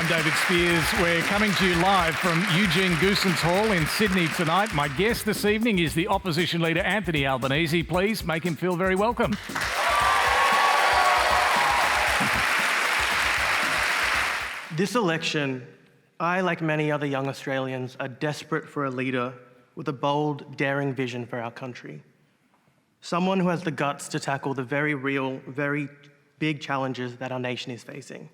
I'm David Spears. We're coming to you live from Eugene Goosens Hall in Sydney tonight. My guest this evening is the opposition leader, Anthony Albanese. Please make him feel very welcome. This election, I, like many other young Australians, are desperate for a leader with a bold, daring vision for our country. Someone who has the guts to tackle the very real, very big challenges that our nation is facing.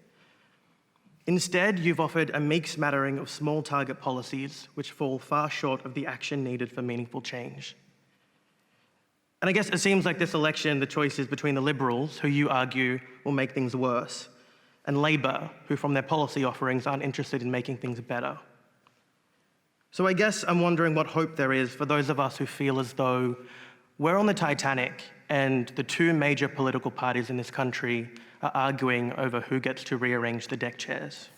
Instead, you've offered a meek smattering of small target policies which fall far short of the action needed for meaningful change. And I guess it seems like this election, the choice is between the Liberals, who you argue will make things worse, and Labor, who from their policy offerings aren't interested in making things better. So I guess I'm wondering what hope there is for those of us who feel as though we're on the Titanic and the two major political parties in this country are arguing over who gets to rearrange the deck chairs.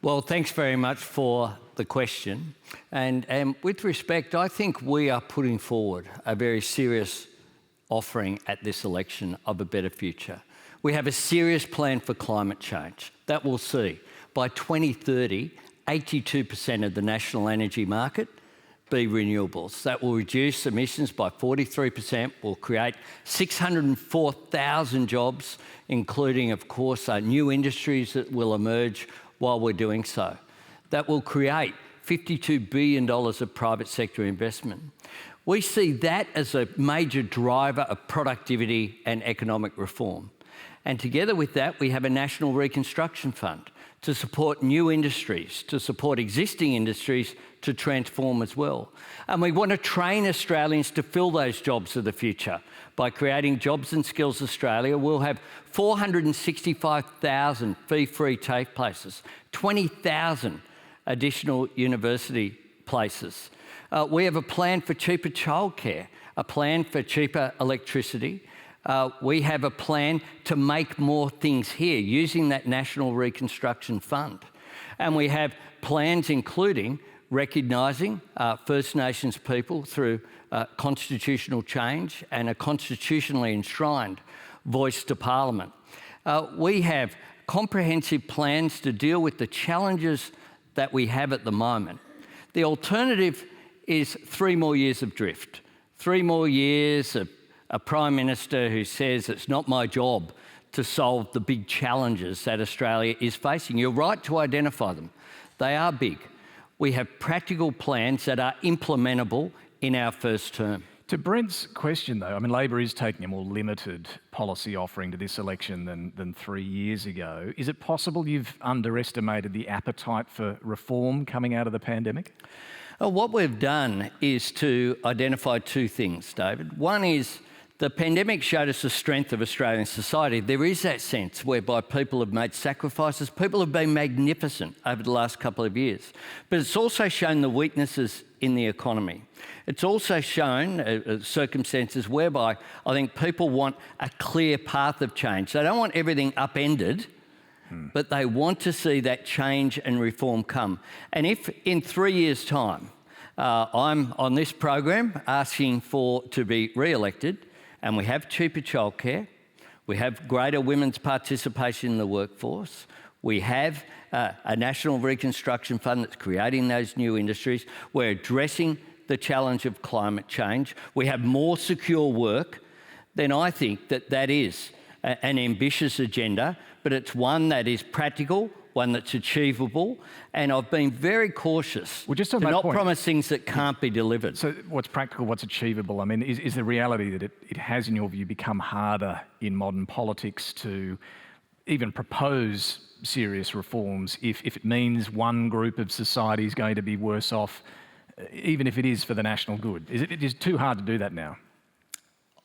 Well, thanks very much for the question. And with respect, I think we are putting forward a very serious offering at this election of a better future. We have a serious plan for climate change that will see by 2030, 82% of the national energy market be renewables. That will reduce emissions by 43%, will create 604,000 jobs, including, of course, new industries that will emerge while we're doing so. That will create $52 billion of private sector investment. We see that as a major driver of productivity and economic reform. And together with that, we have a National Reconstruction Fund to support new industries, to support existing industries to transform as well. And we want to train Australians to fill those jobs of the future. By creating Jobs and Skills Australia, we'll have 465,000 fee-free TAFE places, 20,000 additional university places. We have a plan for cheaper childcare, a plan for cheaper electricity. We have a plan to make more things here using that National Reconstruction Fund. And we have plans including recognising First Nations people through constitutional change and a constitutionally enshrined voice to Parliament. We have comprehensive plans to deal with the challenges that we have at the moment. The alternative is 3 more years of drift, 3 more years of a Prime Minister who says it's not my job to solve the big challenges that Australia is facing. You're right to identify them. They are big. We have practical plans that are implementable in our first term. To Brent's question, though, I mean, Labor is taking a more limited policy offering to this election than 3 years ago. Is it possible you've underestimated the appetite for reform coming out of the pandemic? What we've done is to identify 2 things, David. One is the pandemic showed us the strength of Australian society. There is that sense whereby people have made sacrifices. People have been magnificent over the last couple of years. But it's also shown the weaknesses in the economy. It's also shown circumstances whereby I think people want a clear path of change. They don't want everything upended, but they want to see that change and reform come. And if in 3 years' time I'm on this program asking to be re-elected, and we have cheaper childcare, we have greater women's participation in the workforce, we have a National Reconstruction Fund that's creating those new industries, we're addressing the challenge of climate change, we have more secure work, then I think that is an ambitious agenda, but it's one that is practical, one that's achievable, and I've been very cautious to not promise things that can't be delivered. So what's practical, what's achievable? I mean, is the reality that it has, in your view, become harder in modern politics to even propose serious reforms if it means one group of society is going to be worse off, even if it is for the national good? It is too hard to do that now?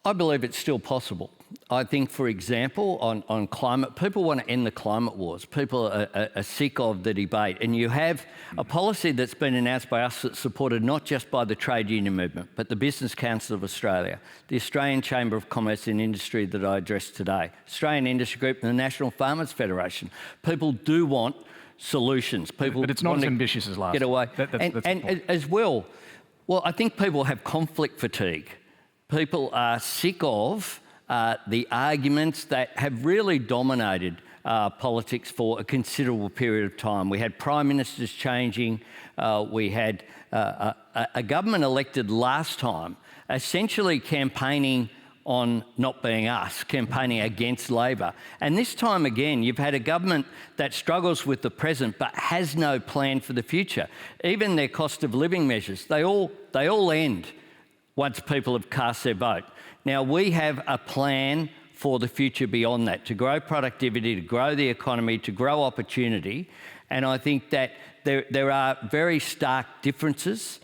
I believe it's still possible. I think, for example, on climate, people want to end the climate wars. People are sick of the debate. And you have a policy that's been announced by us that's supported not just by the trade union movement, but the Business Council of Australia, the Australian Chamber of Commerce and Industry that I addressed today, Australian Industry Group and the National Farmers Federation. People do want solutions. People but it's not as ambitious as last. Get away. And as well, I think people have conflict fatigue. People are sick of the arguments that have really dominated politics for a considerable period of time. We had prime ministers changing. We had a government elected last time essentially campaigning on not being us, campaigning against Labor. And this time again, you've had a government that struggles with the present but has no plan for the future. Even their cost of living measures, they all end once people have cast their vote. Now, we have a plan for the future beyond that, to grow productivity, to grow the economy, to grow opportunity. And I think that there are very stark differences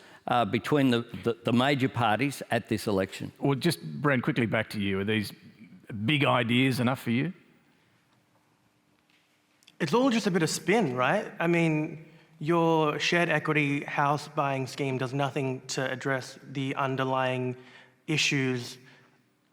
between the major parties at this election. Well, just, Brent, quickly back to you. Are these big ideas enough for you? It's all just a bit of spin, right? I mean, your shared equity house buying scheme does nothing to address the underlying issues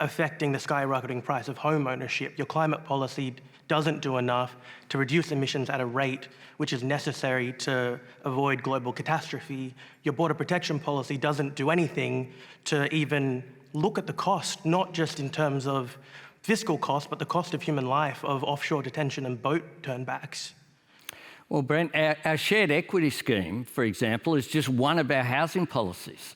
affecting the skyrocketing price of home ownership. Your climate policy doesn't do enough to reduce emissions at a rate which is necessary to avoid global catastrophe. Your border protection policy doesn't do anything to even look at the cost, not just in terms of fiscal cost, but the cost of human life, of offshore detention and boat turnbacks. Well, Brent, our shared equity scheme, for example, is just one of our housing policies.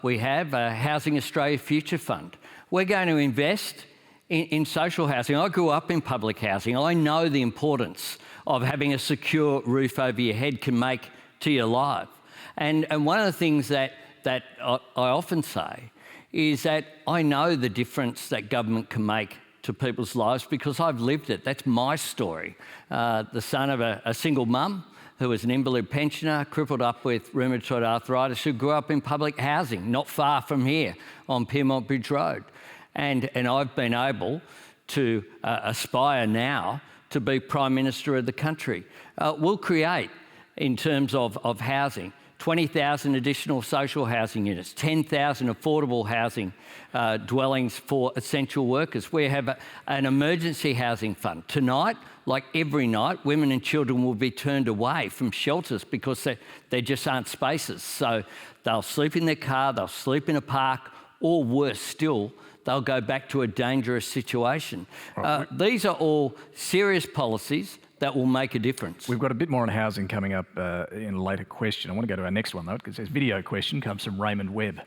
We have a Housing Australia Future Fund. We're going to invest in social housing. I grew up in public housing. I know the importance of having a secure roof over your head can make to your life. And one of the things that I often say is that I know the difference that government can make to people's lives because I've lived it. That's my story. The son of a single mum who was an invalid pensioner, crippled up with rheumatoid arthritis, who grew up in public housing, not far from here on Pyrmont Bridge Road. And I've been able to aspire now to be Prime Minister of the country. We'll create, in terms of housing, 20,000 additional social housing units, 10,000 affordable housing dwellings for essential workers. We have an emergency housing fund. Tonight, like every night, women and children will be turned away from shelters because there just aren't spaces. So they'll sleep in their car, they'll sleep in a park, or worse still, they'll go back to a dangerous situation. Right. These are all serious policies that will make a difference. We've got a bit more on housing coming up in a later question. I want to go to our next one, though, because this video question comes from Raymond Webb.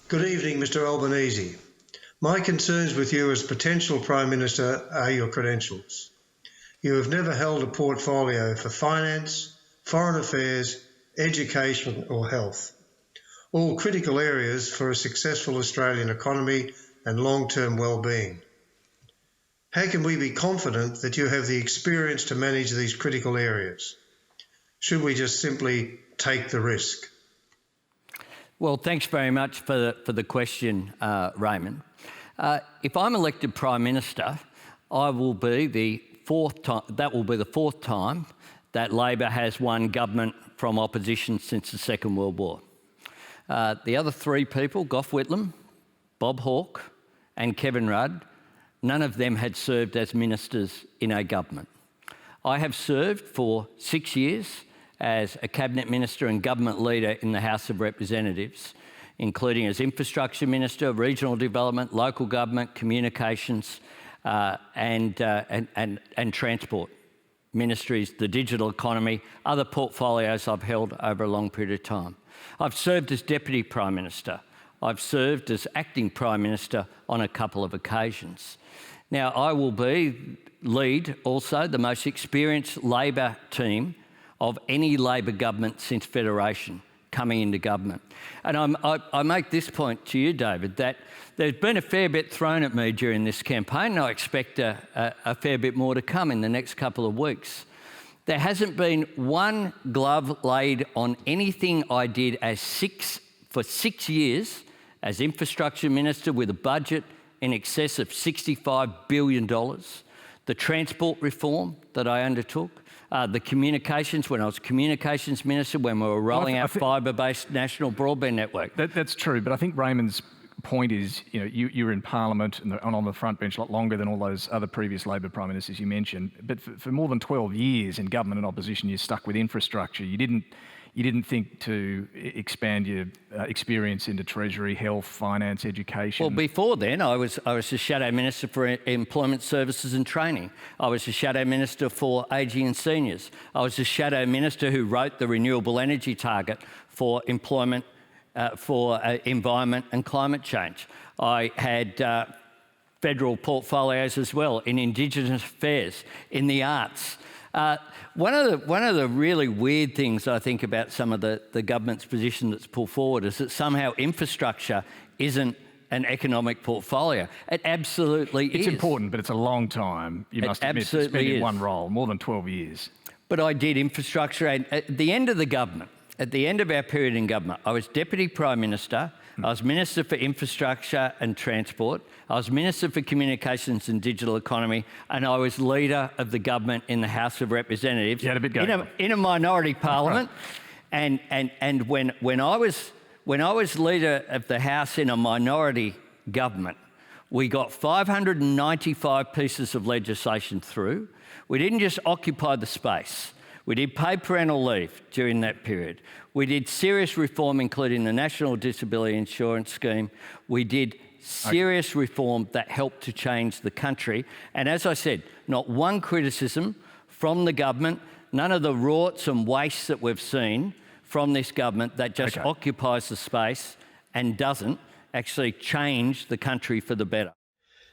Good evening, Mr Albanese. My concerns with you as potential Prime Minister are your credentials. You have never held a portfolio for finance, foreign affairs, education or health, all critical areas for a successful Australian economy and long-term well-being. How can we be confident that you have the experience to manage these critical areas? Should we just simply take the risk? Well, thanks very much for the question, Raymond. If I'm elected Prime Minister, I will be the fourth time. That will be the fourth time that Labor has won government from opposition since the Second World War. The other three people, Gough Whitlam, Bob Hawke, and Kevin Rudd, none of them had served as ministers in a government. I have served for 6 years as a cabinet minister and government leader in the House of Representatives, including as infrastructure minister, regional development, local government, communications, and transport ministries, the digital economy, other portfolios I've held over a long period of time. I've served as Deputy Prime Minister. I've served as Acting Prime Minister on a couple of occasions. Now, I will lead also the most experienced Labor team of any Labor government since Federation coming into government. And I make this point to you, David, that there's been a fair bit thrown at me during this campaign, and I expect a fair bit more to come in the next couple of weeks. There hasn't been one glove laid on anything I did for 6 years as infrastructure minister with a budget in excess of $65 billion, the transport reform that I undertook, the communications, when I was communications minister, when we were rolling out fibre-based national broadband network. That's true, but I think Raymond's point is, you know, you were in Parliament and on the front bench a lot longer than all those other previous Labor Prime Ministers you mentioned, but for more than 12 years in government and opposition, you stuck with infrastructure. You didn't you didn't think to expand your experience into Treasury, health, finance, education? Well, before then, I was the Shadow Minister for Employment Services and Training. I was the Shadow Minister for Ageing and Seniors. I was the Shadow Minister who wrote the renewable energy target for employment, for environment and climate change. I had federal portfolios as well in Indigenous affairs, in the arts. One of the really weird things I think about some of the government's position that's put forward is that somehow infrastructure isn't an economic portfolio. It absolutely is. It's important, but it's a long time. You must admit, to spend in one role, more than 12 years. But I did infrastructure, and at the end of the government, at the end of our period in government, I was Deputy Prime Minister, I was Minister for Infrastructure and Transport, I was Minister for Communications and Digital Economy, and I was Leader of the government in the House of Representatives. You had a bit going. In a minority parliament. And when I was Leader of the House in a minority government, we got 595 pieces of legislation through. We didn't just occupy the space. We did paid parental leave during that period. We did serious reform, including the National Disability Insurance Scheme. We did serious reform that helped to change the country. And as I said, not one criticism from the government, none of the rorts and wastes that we've seen from this government that just occupies the space and doesn't actually change the country for the better.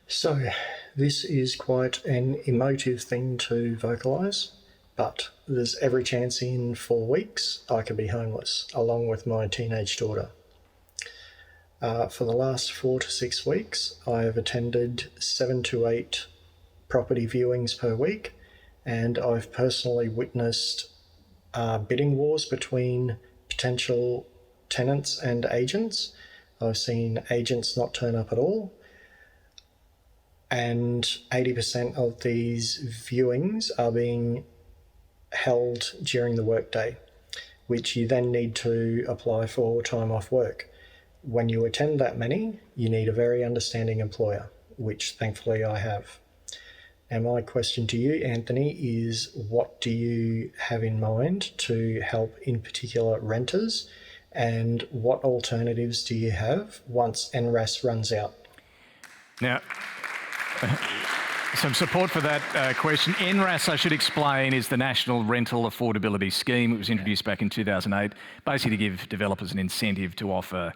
So this is quite an emotive thing to vocalise, but there's every chance in 4 weeks I could be homeless, along with my teenage daughter. For the last 4 to 6 weeks, I have attended 7 to 8 property viewings per week, and I've personally witnessed bidding wars between potential tenants and agents. I've seen agents not turn up at all, and 80% of these viewings are being held during the workday, which you then need to apply for time off work. When you attend that many, you need a very understanding employer, which thankfully I have. And my question to you, Anthony, is what do you have in mind to help in particular renters, and what alternatives do you have once NRAS runs out? Now, some support for that question. NRAS, I should explain, is the National Rental Affordability Scheme. It was introduced back in 2008, basically to give developers an incentive to offer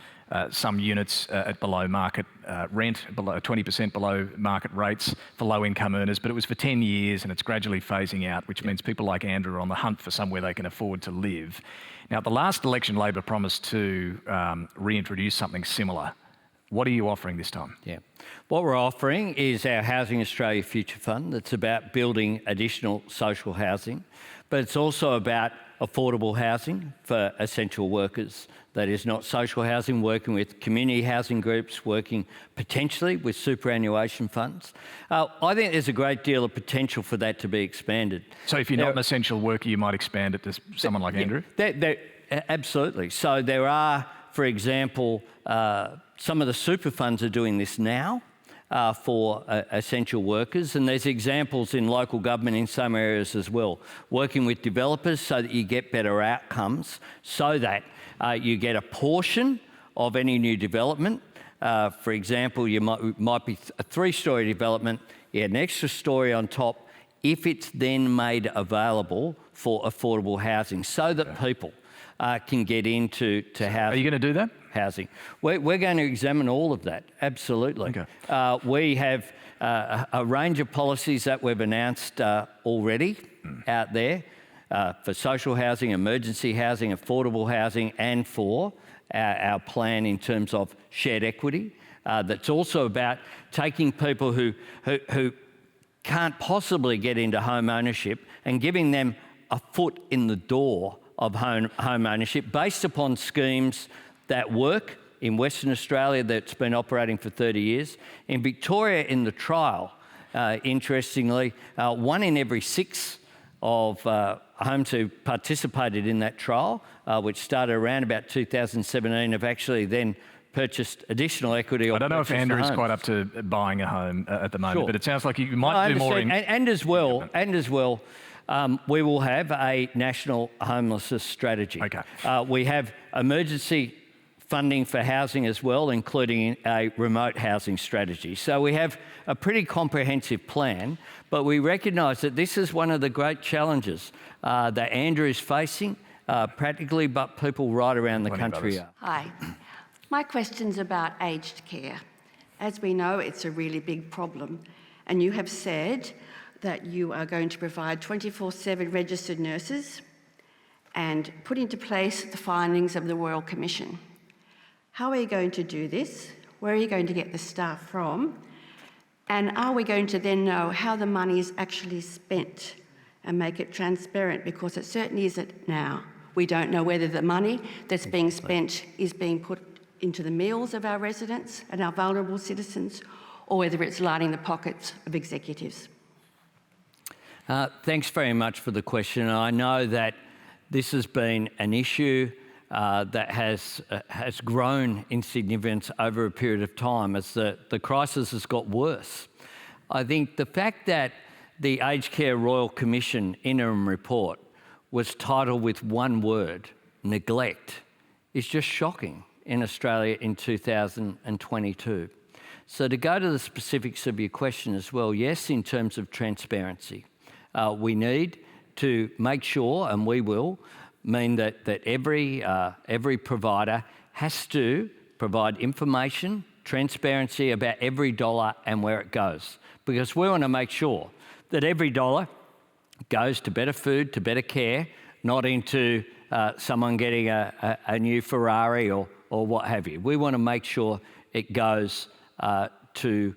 some units at below market rent, below 20% below market rates for low-income earners. But it was for 10 years and it's gradually phasing out, which means people like Andrew are on the hunt for somewhere they can afford to live. Now, at the last election, Labor promised to reintroduce something similar. What are you offering this time? Yeah. What we're offering is our Housing Australia Future Fund that's about building additional social housing, but it's also about affordable housing for essential workers. That is not social housing, working with community housing groups, working potentially with superannuation funds. I think there's a great deal of potential for that to be expanded. So if you're not an essential worker, you might expand it to someone like Andrew? Absolutely. So there are, for example, some of the super funds are doing this now for essential workers, and there's examples in local government in some areas as well, working with developers so that you get better outcomes, so that you get a portion of any new development. For example, you might be a 3-storey development, you add an extra storey on top if it's then made available for affordable housing, so that people can get into housing. Are you going to do that? Housing. We're going to examine all of that, absolutely. Okay. We have a range of policies that we've announced already out there for social housing, emergency housing, affordable housing, and for our plan in terms of shared equity. That's also about taking people who can't possibly get into home ownership and giving them a foot in the door of home ownership based upon schemes that work in Western Australia that's been operating for 30 years. In Victoria, in the trial, interestingly, 1 in every 6 of homes who participated in that trial, which started around about 2017, have actually then purchased additional equity. I don't know if Andrew's quite up to buying a home at the moment, but it sounds like you might do more in... And as well, we will have a national homelessness strategy. Okay. We have emergency funding for housing as well, including a remote housing strategy. So we have a pretty comprehensive plan, but we recognise that this is one of the great challenges that Andrew is facing practically, but people right around the country are. Hi. My question's about aged care. As we know, it's a really big problem, and you have said that you are going to provide 24/7 registered nurses and put into place the findings of the Royal Commission. How are you going to do this? Where are you going to get the staff from? And are we going to then know how the money is actually spent and make it transparent? Because it certainly isn't now. We don't know whether the money that's being spent is being put into the meals of our residents and our vulnerable citizens, or whether it's lining the pockets of executives. Thanks very much for the question. I know that this has been an issue that has grown in significance over a period of time as the crisis has got worse. I think the fact that the Aged Care Royal Commission interim report was titled with one word, neglect, is just shocking in Australia in 2022. So to go to the specifics of your question as well, yes, in terms of transparency, we need to make sure, and we will, mean that every provider has to provide information, transparency about every dollar and where it goes. Because we want to make sure that every dollar goes to better food, to better care, not into someone getting a new Ferrari or what have you. We want to make sure it goes to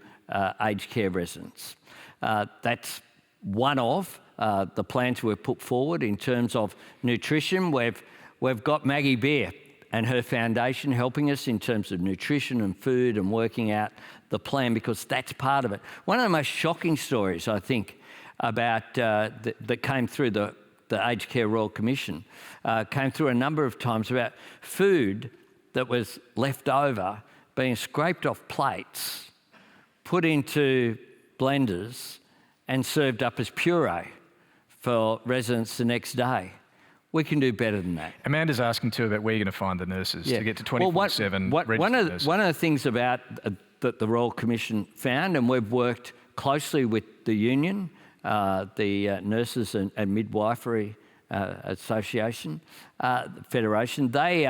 aged care residents. That's one of the plans we've put forward in terms of nutrition. We've got Maggie Beer and her foundation helping us in terms of nutrition and food and working out the plan, because that's part of it. One of the most shocking stories, I think, about that came through the Aged Care Royal Commission came through a number of times about food that was left over being scraped off plates, put into blenders and served up as puree for residents the next day. We can do better than that. Amanda's asking too about where you're going to find the nurses to get to 24/7 registered nurses. One of the things about that the Royal Commission found, and we've worked closely with the union, the Nurses and Midwifery Association, Federation, they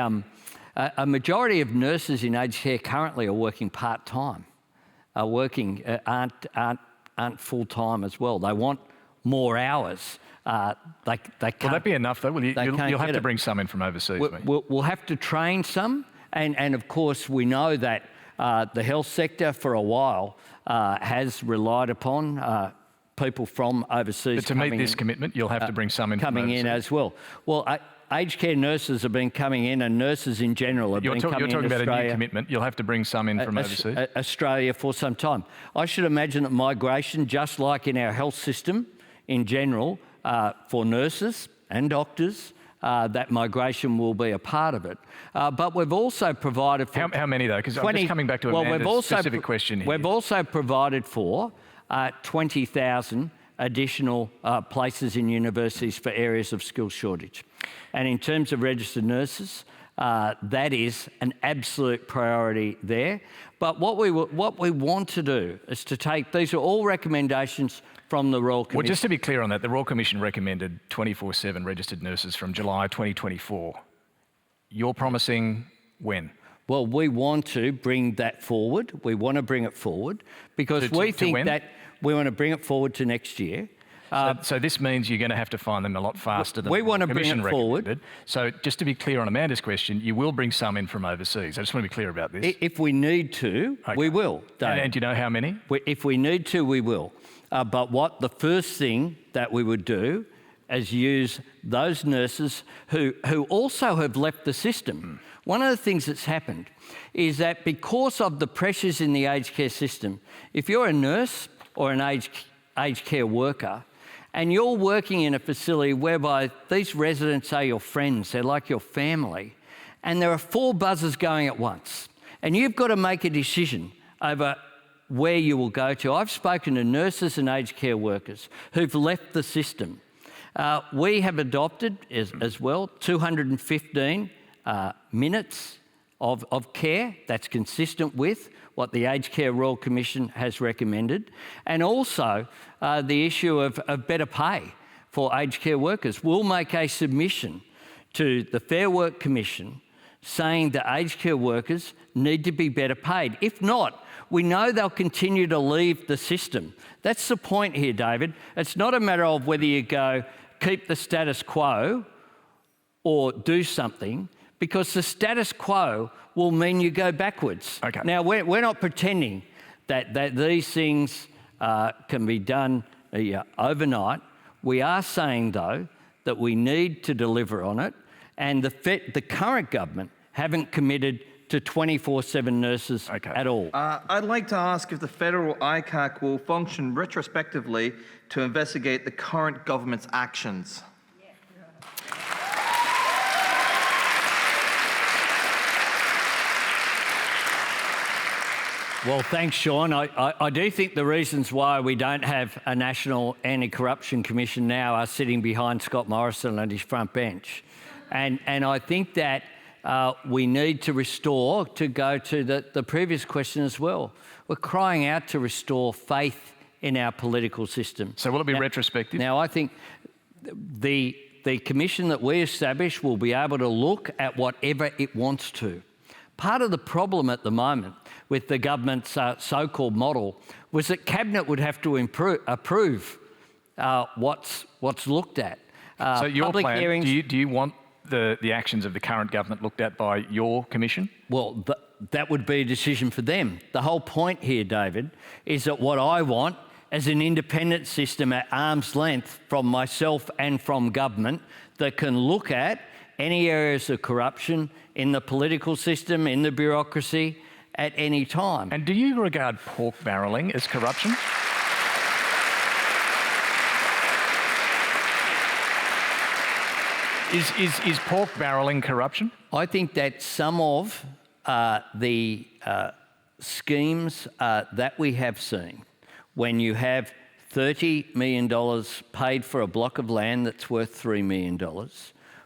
a majority of nurses in aged care currently are working part-time, aren't full-time as well. They want more hours. They can't. Will that be enough though? You'll have to bring some in from overseas. We'll have to train some, and of course we know that the health sector for a while has relied upon people from overseas. But to meet this commitment, you'll have to bring some in coming in as well. Well, aged care nurses have been coming in, and nurses in general have been coming in. You're talking about a new commitment. You'll have to bring some in from overseas. Australia for some time. I should imagine that migration, just like in our health system in general, for nurses and doctors, that migration will be a part of it. But we've also provided for... How many though? Because I'm just coming back to Amanda's specific question here. We've also provided for 20,000 additional places in universities for areas of skill shortage. And in terms of registered nurses, that is an absolute priority there. But what we want to do is to take... These are all recommendations from the Royal Commission. Well, just to be clear on that, the Royal Commission recommended 24/7 registered nurses from July 2024. You're promising when? Well, we want to bring that forward. We want to bring it forward because we think that we want to bring it forward to next year. So this means you're going to have to find them a lot faster than we want the to bring Commission it forward. So just to be clear on Amanda's question, you will bring some in from overseas. I just want to be clear about this. If we need to, we will, Dave. And do you know how many? If we need to, we will. But what the first thing that we would do is use those nurses who also have left the system. One of the things that's happened is that because of the pressures in the aged care system, if you're a nurse or an aged care worker and you're working in a facility whereby these residents are your friends, they're like your family, and there are 4 buzzers going at once, and you've got to make a decision over where you will go to. I've spoken to nurses and aged care workers who've left the system, We have adopted as well 215 minutes of care. That's consistent with what the Aged Care Royal Commission has recommended. And also the issue of better pay for aged care workers. We'll make a submission to the Fair Work Commission saying that aged care workers need to be better paid. If not, we know they'll continue to leave the system. That's the point here, David. It's not a matter of whether you go keep the status quo or do something, because the status quo will mean you go backwards. Okay. Now, we're not pretending that these things can be done overnight. We are saying, though, that we need to deliver on it, and the current government haven't committed to 24/7 nurses at all. I'd like to ask if the federal ICAC will function retrospectively to investigate the current government's actions. Well, thanks, Sean. I do think the reasons why we don't have a national anti-corruption commission now are sitting behind Scott Morrison and his front bench. And I think that we need to restore, to go to the previous question as well, we're crying out to restore faith in our political system. So will it be retrospective? Now, I think the commission that we establish will be able to look at whatever it wants to. Part of the problem at the moment with the government's so-called model was that Cabinet would have to approve what's looked at. So your public plan, hearings, do you want the actions of the current government looked at by your commission? Well, that would be a decision for them. The whole point here, David, is that what I want is an independent system at arm's length from myself and from government that can look at any areas of corruption in the political system, in the bureaucracy, at any time. And do you regard pork barrelling as corruption? Is pork barrelling corruption? I think that some of the schemes that we have seen, when you have $30 million paid for a block of land that's worth $3 million,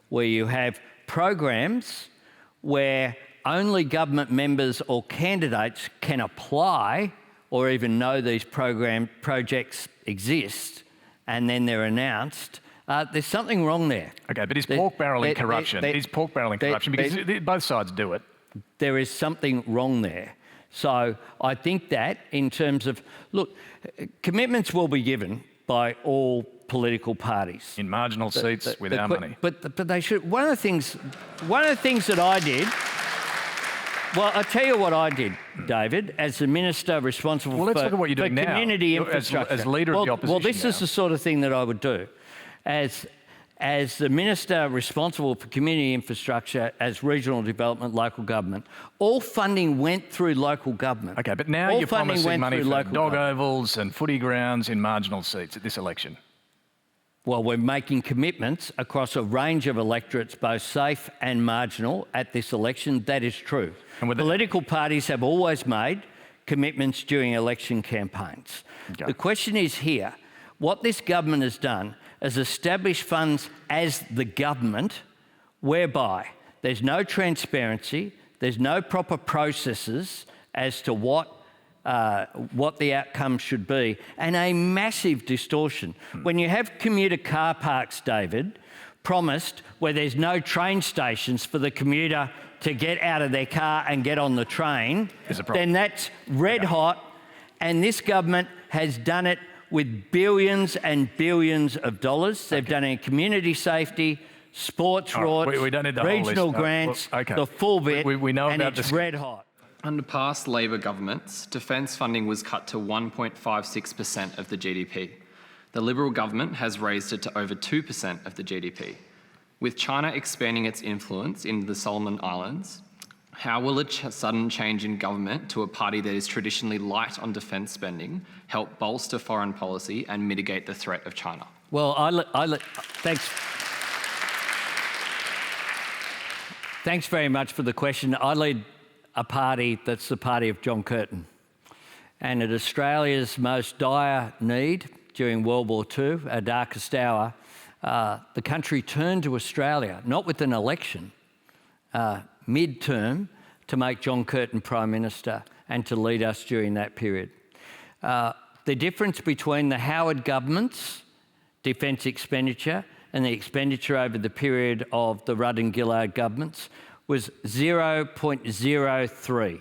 where you have programs where only government members or candidates can apply or even know these projects exist, and then they're announced, there's something wrong there. Okay, but is pork barrelling corruption? Is pork barrelling corruption? Because both sides do it. There is something wrong there. So I think that in terms of, look, commitments will be given by all political parties. In marginal seats with our money. But they should. One of the things that I did, well, I'll tell you what I did, David, as the minister responsible let's look at what you're doing now. Community infrastructure. As leader of the opposition. Well, this is the sort of thing that I would do. As the minister responsible for community infrastructure, as regional development, local government, all funding went through local government. Okay, but now you're promising money for dog ovals and footy grounds in marginal seats at this election. Well, we're making commitments across a range of electorates, both safe and marginal, at this election. That is true. And political parties have always made commitments during election campaigns. Okay. The question is here, what this government has done is establish funds as the government, whereby there's no transparency, there's no proper processes as to what the outcome should be, and a massive distortion. When you have commuter car parks, David, promised where there's no train stations for the commuter to get out of their car and get on the train, then that's red hot, and this government has done it with billions and billions of dollars. They've done it in community safety, sports rorts, we don't need the regional whole list. grants, Okay. the full bit, we know and about it's this. red hot. Under past Labor governments, defence funding was cut to 1.56% of the GDP. The Liberal government has raised it to over 2% of the GDP. With China expanding its influence in the Solomon Islands, how will a sudden change in government to a party that is traditionally light on defence spending help bolster foreign policy and mitigate the threat of China? Well, thanks very much for the question. I lead a party that's the party of John Curtin. And at Australia's most dire need during World War II, our darkest hour, the country turned to Australia, not with an election, mid-term, to make John Curtin Prime Minister and to lead us during that period. The difference between the Howard government's defence expenditure and the expenditure over the period of the Rudd and Gillard governments was 0.03.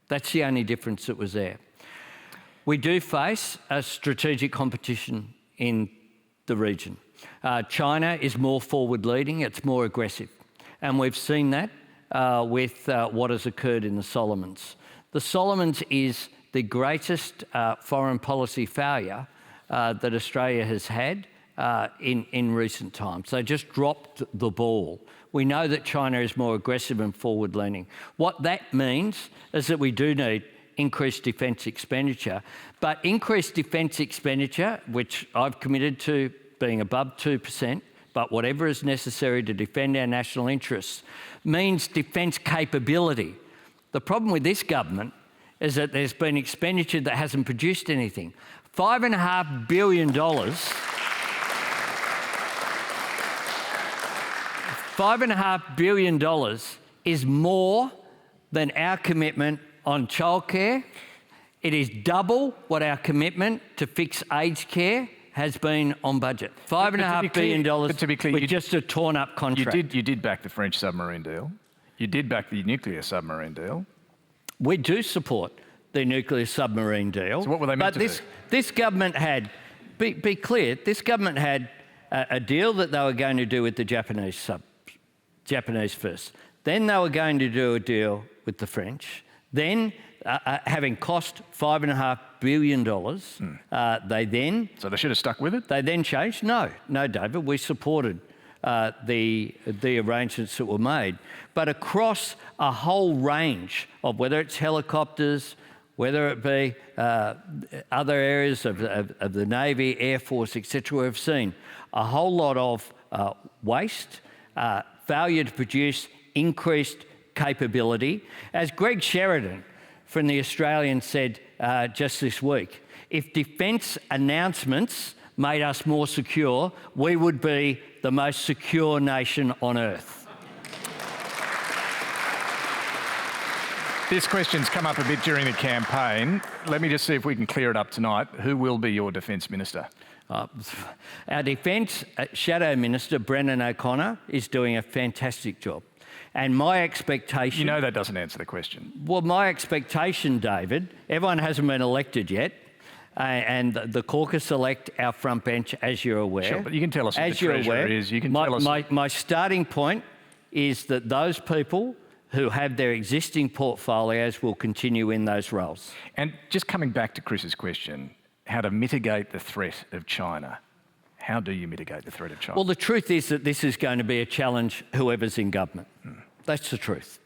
That's the only difference that was there. We do face a strategic competition in the region. China is more forward-leading, it's more aggressive. And we've seen that with what has occurred in the Solomons. The Solomons is the greatest foreign policy failure that Australia has had in recent times. They just dropped the ball. We know that China is more aggressive and forward-leaning. What that means is that we do need increased defence expenditure, but increased defence expenditure, which I've committed to being above 2%, but whatever is necessary to defend our national interests, means defence capability. The problem with this government is that there's been expenditure that hasn't produced anything. $5.5 billion. $5.5 billion is more than our commitment on childcare. It is double what our commitment to fix aged care has been on budget. $5.5 billion with just a torn-up contract. You did back the French submarine deal. You did back the nuclear submarine deal. We do support the nuclear submarine deal. So what were they meant to do? This government had, be clear, this government had a deal that they were going to do with the Japanese first. Then they were going to do a deal with the French. Then, having cost $5.5 billion, they then... So they should have stuck with it? They then changed. No, David, we supported the arrangements that were made. But across a whole range of, whether it's helicopters, whether it be other areas of the Navy, Air Force, etc., we've seen a whole lot of waste, failure to produce increased capability. As Greg Sheridan from The Australian said just this week, if defence announcements made us more secure, we would be the most secure nation on earth. This question's come up a bit during the campaign. Let me just see if we can clear it up tonight. Who will be your Defence Minister? Our Defence Shadow Minister, Brendan O'Connor, is doing a fantastic job. And my expectation... You know that doesn't answer the question. Well, my expectation, David, everyone hasn't been elected yet, and the caucus elect our front bench, as you're aware. Sure, but you can tell us who the Treasurer is. You can tell us... My starting point is that those people who have their existing portfolios will continue in those roles. And just coming back to Chris's question, how to mitigate the threat of China. How do you mitigate the threat of China? Well, the truth is that this is going to be a challenge whoever's in government. That's the truth.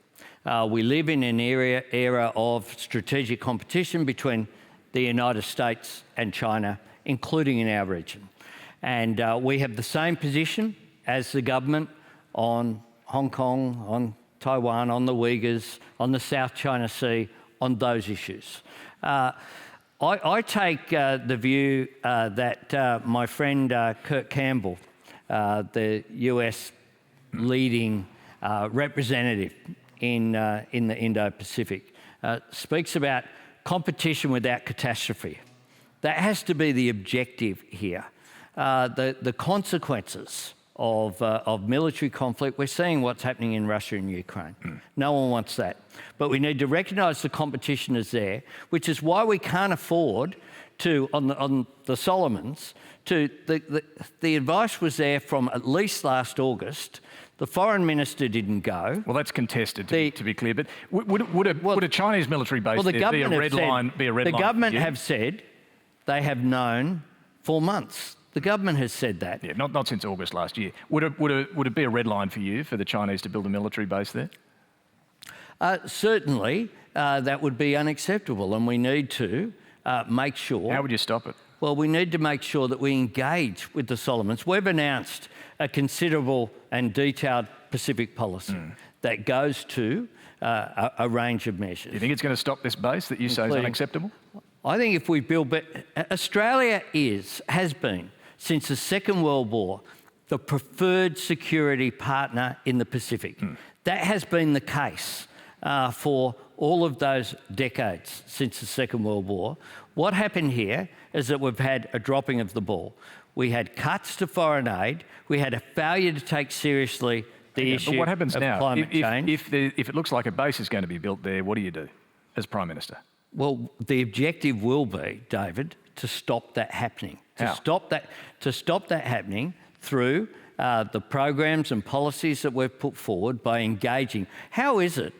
We live in an era of strategic competition between the United States and China, including in our region. And we have the same position as the government on Hong Kong, on Taiwan, on the Uyghurs, on the South China Sea, on those issues. I take the view that my friend Kurt Campbell, the US leading representative in the Indo-Pacific, speaks about competition without catastrophe. That has to be the objective here. The consequences of military conflict, we're seeing what's happening in Russia and Ukraine. No one wants that. But we need to recognise the competition is there, which is why we can't afford to, on the Solomons, the advice was there from at least last August. The foreign minister didn't go. Well, that's contested, to be clear. But would a Chinese military base be a red line? The government have said they have known for months. The government has said that. Yeah, not since August last year. Would it be a red line for you for the Chinese to build a military base there? Certainly, that would be unacceptable, and we need to make sure... How would you stop it? Well, we need to make sure that we engage with the Solomons. We've announced a considerable and detailed Pacific policy that goes to a range of measures. Do you think it's going to stop this base that you say is unacceptable? I think if we build... Australia has been, since the Second World War, the preferred security partner in the Pacific. That has been the case for all of those decades since the Second World War. What happened here is that we've had a dropping of the ball. We had cuts to foreign aid. We had a failure to take seriously the issue but what happens of now? climate change. If it looks like a base is going to be built there, what do you do as Prime Minister? Well, the objective will be, David, to stop that happening. How? To stop that happening through the programs and policies that we've put forward by engaging. How is it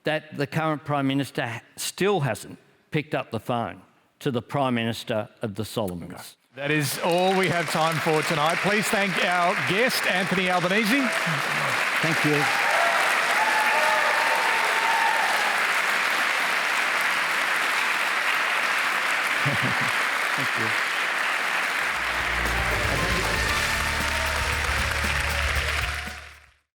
that the current Prime Minister still hasn't picked up the phone to the Prime Minister of the Solomons? Okay. That is all we have time for tonight. Please thank our guest, Anthony Albanese. Thank you. Thank you.